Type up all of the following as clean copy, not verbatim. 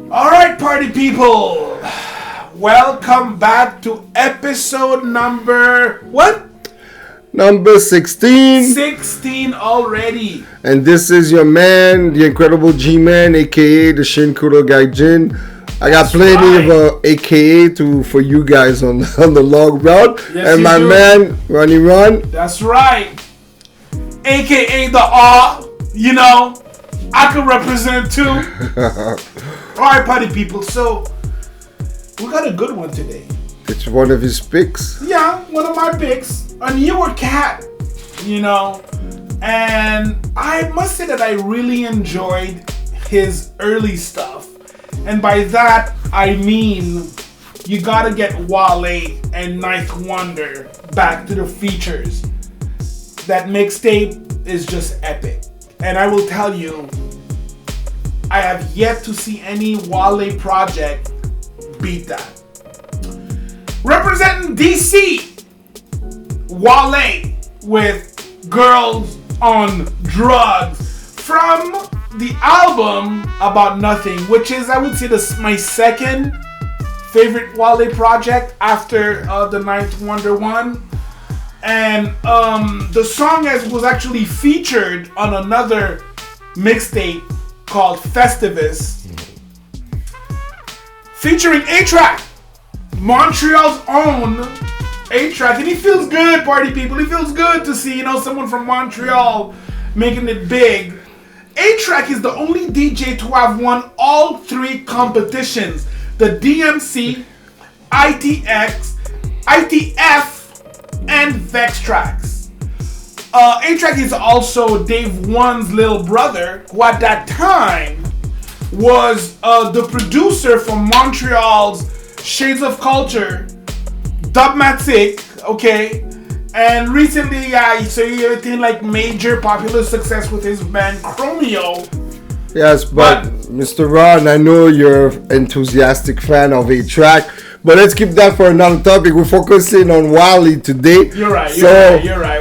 Alright, party people! Welcome back to episode number... what? Number 16. 16 already. And this is your man, the Incredible G-Man, aka the Shinkuro Gaijin. I got plenty of AKA for you guys on the long route. Yes, and my man, Ronnie Ron. That's right. AKA the awe. You know, I can represent too. Alright, party people. So, we got a good one today. It's one of his picks. Yeah, one of my picks. A newer cat, you know. And I must say that I really enjoyed his early stuff. And by that, I mean, you gotta get Wale and Ninth Wonder back to the features. That mixtape is just epic. And I will tell you, I have yet to see any Wale project beat that. Representing DC, Wale with Girls on Drugs from the album About Nothing, which is, I would say, my second favorite Wale project after the Ninth Wonder one. And the song was actually featured on another mixtape called Festivus, featuring A-Track, Montreal's own A-Track. And he feels good, party people. He feels good to see, someone from Montreal making it big. A-Track is the only DJ to have won all three competitions: the DMC, ITF, and Vex Tracks. A-Track is also Dave One's little brother, who at that time was the producer for Montreal's Shades of Culture, Dubmatic, okay? And recently, so he attained like major popular success with his band Chromeo. Yes, but Mr. Ron, I know you're an enthusiastic fan of A-Track, but let's keep that for another topic. We're focusing on Wale today. You're right.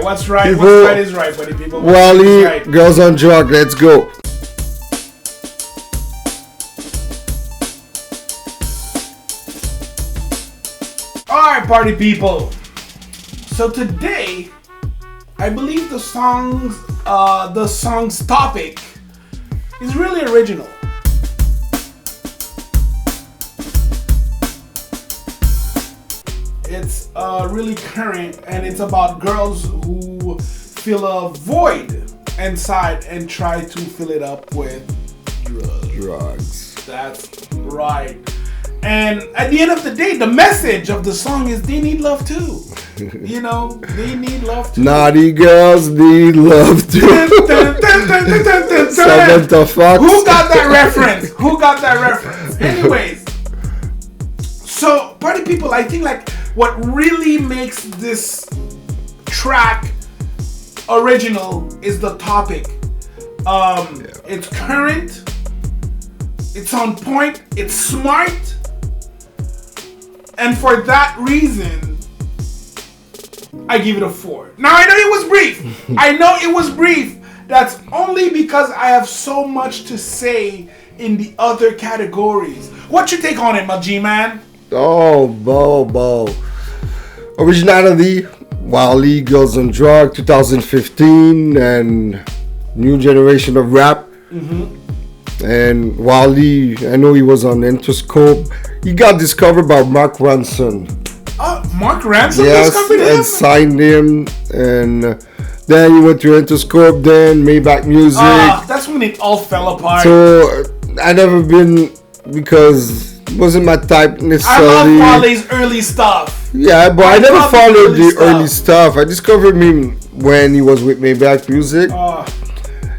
What's right? People, what's right is right, buddy. People. Wale, right. Girls on Drugs. Let's go. Alright, party people. So today, I believe the song's topic is really original. It's really current, and it's about girls who feel a void inside and try to fill it up with drugs. That's right. And at the end of the day, the message of the song is they need love too. They need love too. Naughty girls need love too. Samantha Fox. Who got that reference? Anyways, so party people, I think like what really makes this track original is the topic. It's current, it's on point, it's smart. And for that reason, I give it a 4. Now, I know it was brief. That's only because I have so much to say in the other categories. What's your take on it, my G-Man? Oh, Bo. Originality, Wale, Girls on Drugs, 2015, and new generation of rap. Mm-hmm. And Wale, I know he was on Interscope. He got discovered by Mark Ronson. Mark Ronson discovered him? And signed him. And then he went to Interscope, then Maybach Music. That's when it all fell apart. So I never been, because it wasn't my type necessarily. I love Wale's early stuff. Yeah, but I never followed the early stuff. I discovered him when he was with Maybach Music.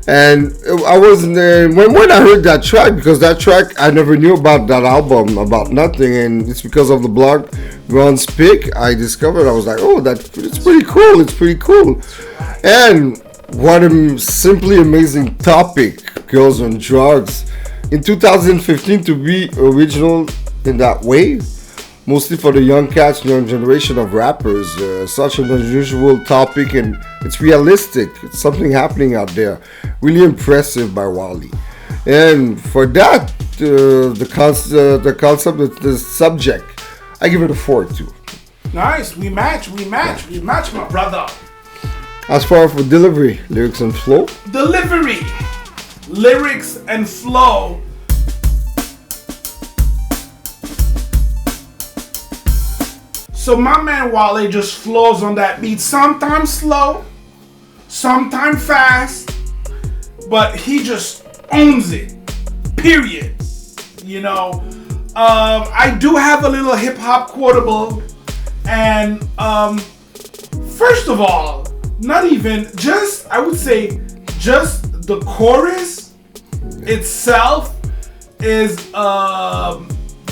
And I wasn't there when I heard that track, because that track I never knew about that album, About Nothing, and it's because of the blog Ron's pick I discovered. I was like, oh, it's pretty cool. It's pretty cool. And what a simply amazing topic, Girls on Drugs. In 2015, to be original in that way, mostly for the young cats, young generation of rappers. Such an unusual topic, and it's realistic. It's something happening out there. Really impressive by Wale. And for that, the concept of the subject, I give it a 4 too. Nice. We match, my brother. As far as for delivery, lyrics and flow. Delivery, lyrics and flow. So my man Wale just flows on that beat. Sometimes slow, sometimes fast, but he just owns it. Period. You know, I do have a little hip hop quotable, and first of all, not even just, I would say, just the chorus itself is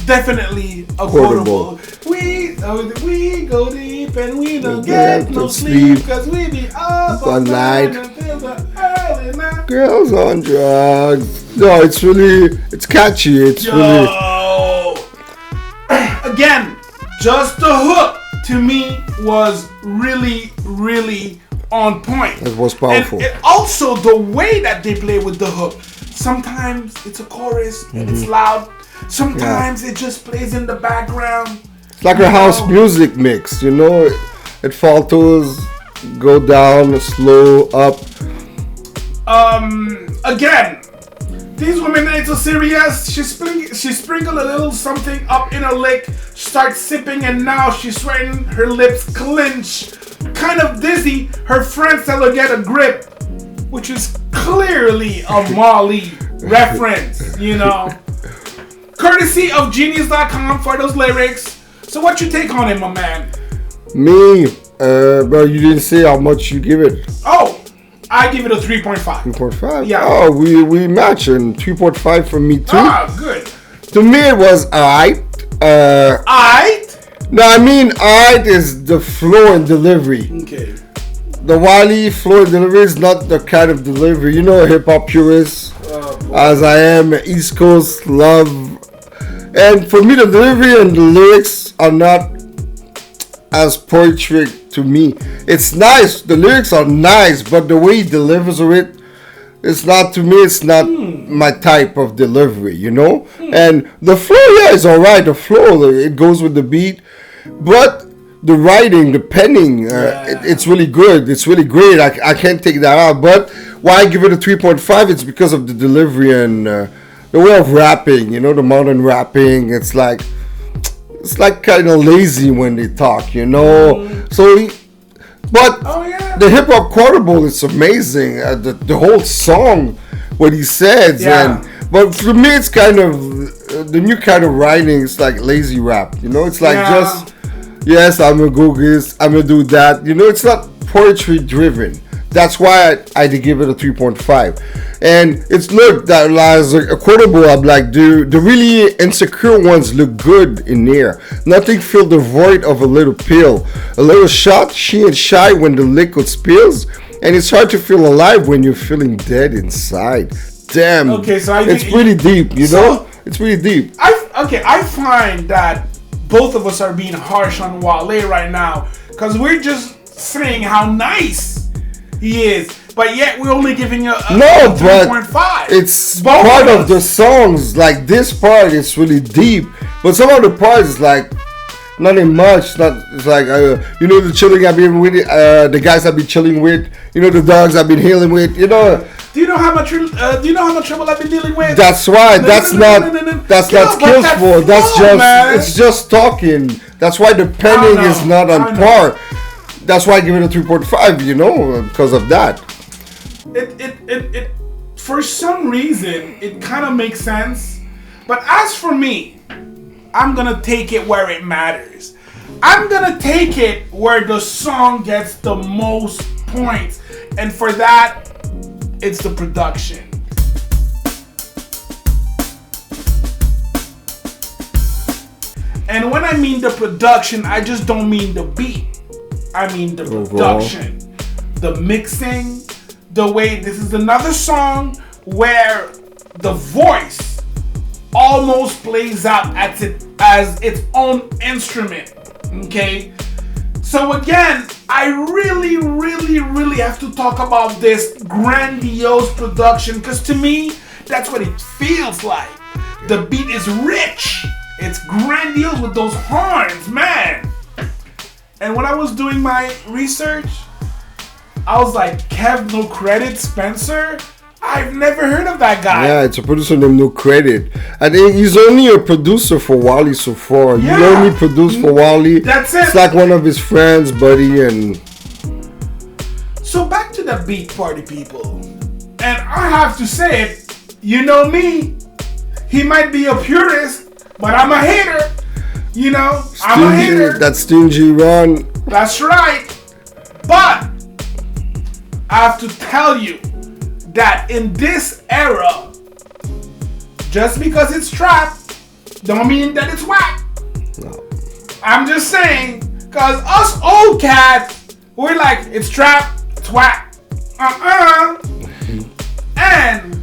definitely a quotable. We go deep and we don't get no sleep because we be up all night until the early night. Girls on drugs. No, it's catchy. It's really. Again, just the hook to me was really, really on point. It was powerful. And also the way that they play with the hook. Sometimes it's a chorus and it's loud. Sometimes it just plays in the background. It's like a house music mix, you know. It falters, go down, slow, up. Again, these women ain't so serious. She sprinkled a little something up in her lick, starts sipping, and now she's sweating. Her lips clench, kind of dizzy. Her friends tell her get a grip, which is clearly a Molly reference, you know. Courtesy of Genius.com for those lyrics. So what you take on it, my man? Me, bro, you didn't say how much you give it. Oh, I give it a 3.5. 3.5? Yeah. Oh, we match, and 3.5 from me too. Ah, good. To me, it was alright. Alright? No, I mean alright is the flow and delivery. Okay. The Wale flow and delivery is not the kind of delivery. You know, hip hop purist, as I am, East Coast love. And for me, the delivery and the lyrics are not as poetry to me. It's nice. The lyrics are nice, but the way he delivers it, it's not, to me, it's not my type of delivery, you know? And the flow, yeah, is alright. The flow, it goes with the beat. But the writing, the penning, it's really good. It's really great. I can't take that out. But why I give it a 3.5, it's because of the delivery and the way of rapping, you know, the modern rapping. It's like kind of lazy when they talk, you know. But the hip hop quotable is amazing. The whole song, what he says, but for me, it's kind of the new kind of writing. It's like lazy rap, you know. It's like just yes, I'm gonna go this, I'm gonna do that. You know, it's not poetry driven. That's why I did give it a 3.5. And it's look that as a quotable, I'm like, the really insecure ones look good in there. Nothing fill the void of a little pill. A little shot, she ain't shy when the liquid spills. And it's hard to feel alive when you're feeling dead inside. Damn. Okay, so it's pretty deep, you know? It's pretty deep. I find that both of us are being harsh on Wale right now. Because we're just saying how nice he is, but yet we're only giving you a 3.5. It's part of the songs. Like this part is really deep, but some of the parts is like nothing much. It's like you know, the chilling I've been with, the guys I've been chilling with, you know, the dogs I've been healing with, you know. Do you know how much trouble I've been dealing with? That's why. That's not skillful. That's just it's just talking. That's why the penning is not on par. That's why I give it a 3.5, you know, because of that. It for some reason, it kind of makes sense. But as for me, I'm going to take it where it matters. I'm going to take it where the song gets the most points. And for that, it's the production. And when I mean the production, I just don't mean the beat. I mean the production, the mixing, the way this is another song where the voice almost plays out as its own instrument. Okay, so again, I really have to talk about this grandiose production because to me, That's what it feels like. The beat is rich. It's grandiose with those horns, man. And when I was doing my research, I was like, Kev No Credit Spencer? I've never heard of that guy. Yeah, it's a producer named No Credit. I think he's only a producer for Wale so far. Yeah. He only produced for Wale. That's it. It's like one of his friends, buddy, and... So back to the beat, party people. And I have to say it, you know me, he might be a purist, but I'm a hater. You know, I'm a hater. That stingy run. That's right. But I have to tell you that in this era, just because it's trap, don't mean that it's whack. No. I'm just saying, cause us old cats, we're like, it's trap, it's whack. And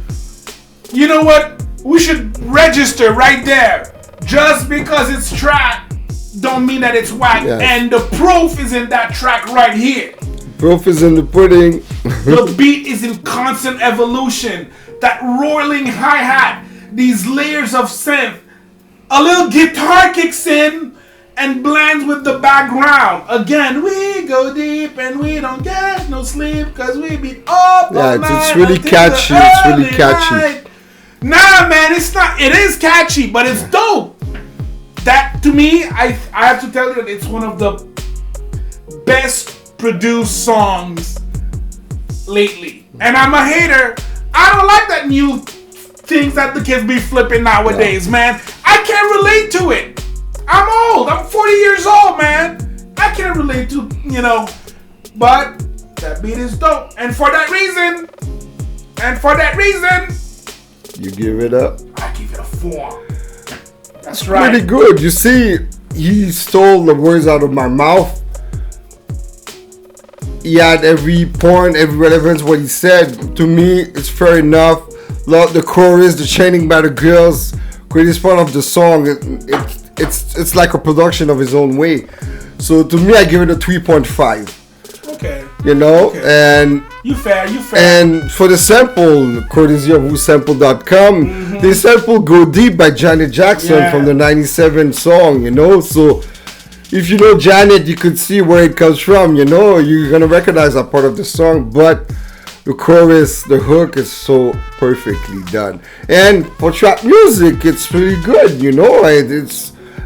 you know what? We should register right there. Just because it's trap, don't mean that it's whack. Yes. And the proof is in that track right here. Proof is in the pudding. The beat is in constant evolution. That rolling hi-hat, these layers of synth, a little guitar kicks in and blends with the background. Again, we go deep and we don't get no sleep because we beat up all Yeah, night it's really until catchy. the It's really early catchy. night. Nah, man, it's not. It is catchy, but it's dope. That, to me, I have to tell you that it's one of the best produced songs lately. And I'm a hater. I don't like that new things that the kids be flipping nowadays, man. I can't relate to it. I'm old. I'm 40 years old, man. I can't relate to, but that beat is dope. And for that reason, You give it up. I give it a 4. That's right. Pretty good. You see, he stole the words out of my mouth. He had every point, every relevance, what he said. To me, it's fair enough. Love the chorus, the chanting by the girls. Greatest part of the song. It's like a production of his own way. So to me, I give it a 3.5. Okay. Okay. And You fair. And for the sample, courtesy of whosample.com, they sample Go Deep by Janet Jackson from the 97 song, So if you know Janet, you could see where it comes from, You're going to recognize that part of the song, but the chorus, the hook is so perfectly done. And for trap music, it's really good,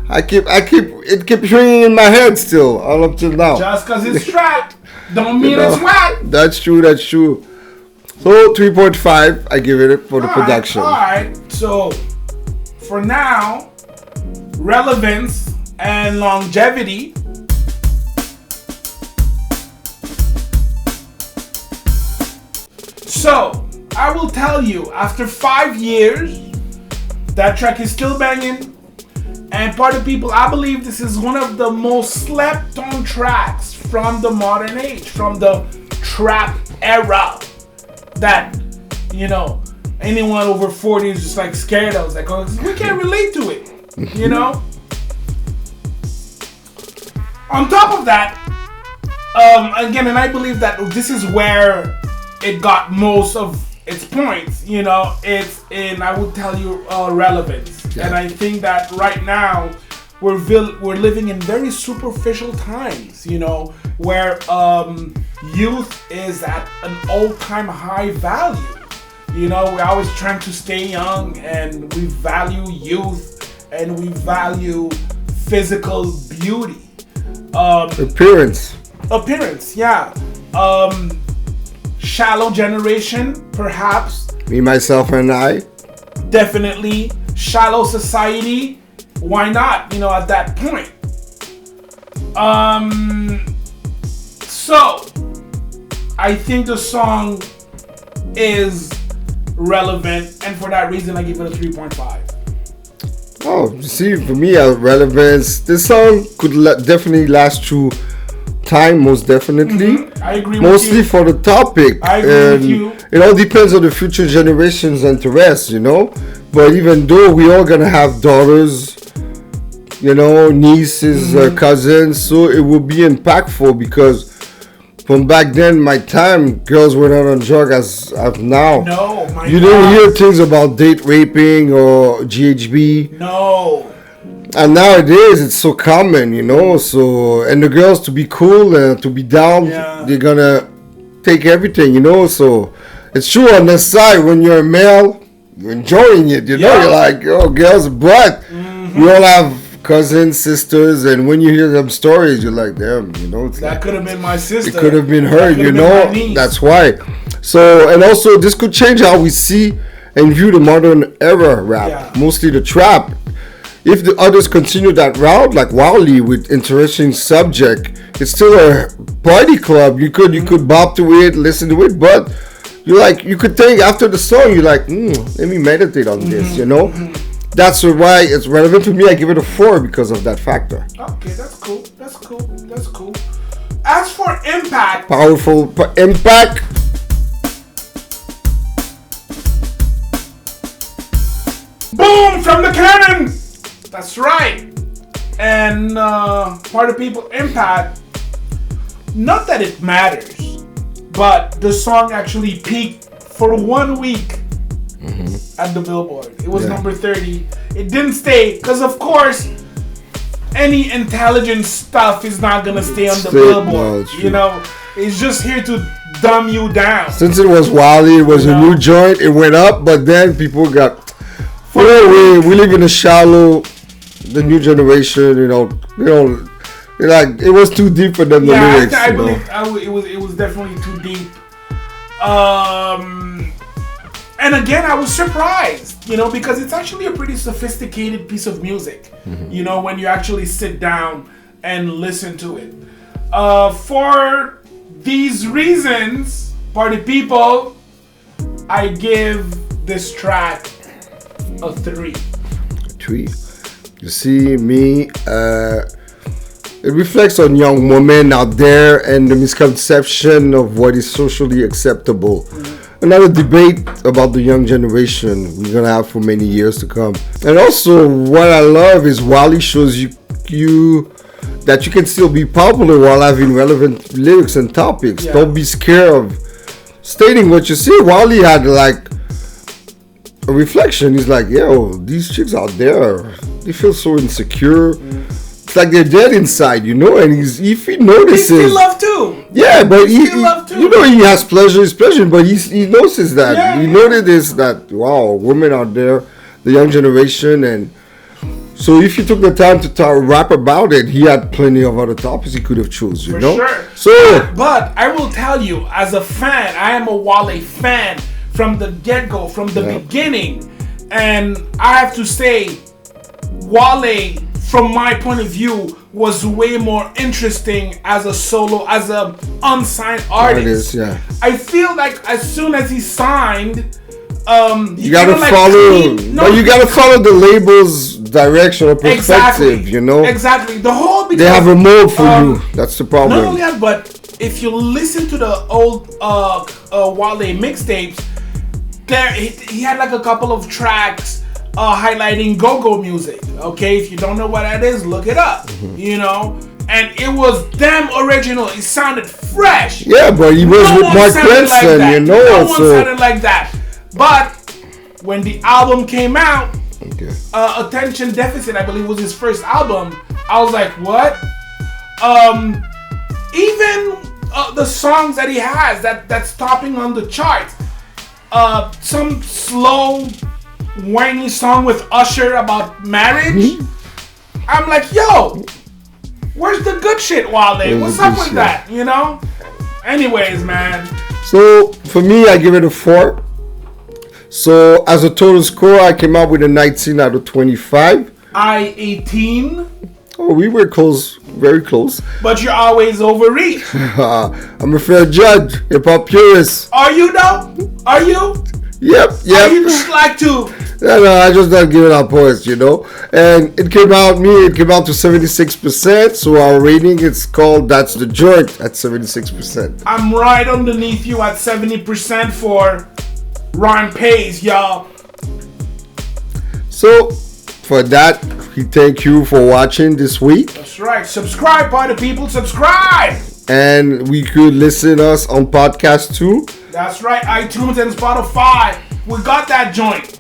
It keeps ringing in my head still, all up till now. Just because it's trap, don't mean it's whack. That's true. So 3.5, I give it for the production. Alright, so for now, relevance and longevity. So, I will tell you, after 5 years, that track is still banging. And party people, I believe this is one of the most slept on tracks from the modern age, from the trap era. That, anyone over 40 is just like scared of. It's like, oh, we can't relate to it, On top of that, again, and I believe that this is where it got most of its points, it's in, I would tell you, relevance. Yeah. And I think that right now we're living in very superficial times, where youth is at an all-time high value. We're always trying to stay young, and we value youth, and we value physical beauty. Appearance, yeah. Shallow generation, perhaps. Me, myself, and I. Definitely. Shallow society. Why not? At that point. So, I think the song is relevant, and for that reason, I give it a 3.5. Oh, you see, for me, relevance, this song could definitely last through time, most definitely. I agree Mostly with you. for the topic. I agree with you. It all depends on the future generations' interests, But even though we all gonna have daughters, nieces, cousins, so it will be impactful because from back then, my time, girls were not on drugs as of now. No, my You didn't hear things about date raping or GHB. No. And nowadays, it's so common, you know. So, and the girls, to be cool and to be down, they're gonna take everything, you know. So, it's true on the side, when you're a male, you're enjoying it, you know. You're like, oh, girls, but we all have cousins, sisters, and when you hear them stories, you're like, damn, you know. It's that like, could have been my sister. It could have been her, you know. That's why. So, and also, this could change how we see and view the modern era rap, mostly the trap. If the others continue that route, like Wale with interesting subject, it's still a party club. You could bop to it, listen to it, but you could think after the song, you're like, let me meditate on this, you know. That's why it's relevant to me. I give it a 4 because of that factor. Okay, that's cool. That's cool. That's cool. As for impact, powerful impact. Boom from the cannon. That's right. And part of people impact. Not that it matters, but the song actually peaked for 1 week at the Billboard. It was number 30. It didn't stay because, of course, any intelligent stuff is not gonna stay on the Billboard. No, you know, it's just here to dumb you down. Since it was Wale, it was a new joint. It went up, but then people got. We live in a shallow. The new generation, you know, like it was too deep for them. The lyrics, I believe it was definitely too deep. And again, I was surprised, you know, because it's actually a pretty sophisticated piece of music, you know, when you actually sit down and listen to it. For these reasons, party people, I give this track a 3. 3. You see, me, it reflects on young women out there and the misconception of what is socially acceptable. Another debate about the young generation we're going to have for many years to come. And also, what I love is Wale shows you that you can still be popular while having relevant lyrics and topics. Don't be scared of stating what you see. Wale had like a reflection. He's like, yo, these chicks out there, they feel so insecure. It's like they're dead inside, you know. And if he notices, he still love too. Yeah, but he you know, he has pleasure, but he notices that. He notices that, wow, women out there, the young generation, and so if he took the time to rap about it, he had plenty of other topics he could have chosen, you know. Sure. So, but I will tell you, as a fan, I am a Wale fan from the get-go, from the beginning, and I have to say, Wale, from my point of view, was way more interesting as a solo, as a unsigned artist. I feel like as soon as he signed, you gotta follow. You gotta follow the label's direction or perspective. You know exactly the whole. They have a mold for you. That's the problem. Not only that, but if you listen to the old Wale mixtapes, there he had like a couple of tracks highlighting go-go music. Okay, if you don't know what that is, look it up. You know, and it was damn original. It sounded fresh. Yeah, but he was with Mark Benson, like, you know. No one sounded like that. But when the album came out, Attention Deficit, I believe, was his first album. I was like, what? Even the songs that he has that's topping on the charts. Some slow, whiny song with Usher about marriage. I'm like, yo, where's the good shit, Wale? What's up with that? You know? Anyways, man. So for me, I give it a 4. So as a total score, I came out with a 19 out of 25. I 18. Oh, we were close, very close. But you're always overreach. I'm a fair judge, hip-hop purist. Are you though? Are you? Yep. Are you just like to? No, I just not giving out points, you know. And it came out to 76%. So our rating, it's called That's the Joint at 76%. I'm right underneath you at 70% for Ron Pays, y'all. So for that, we thank you for watching this week. That's right. Subscribe, party people. Subscribe. And we could listen us on podcast too. That's right, iTunes and Spotify. We got that joint.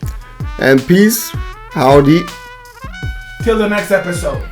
And peace. Howdy. Till the next episode.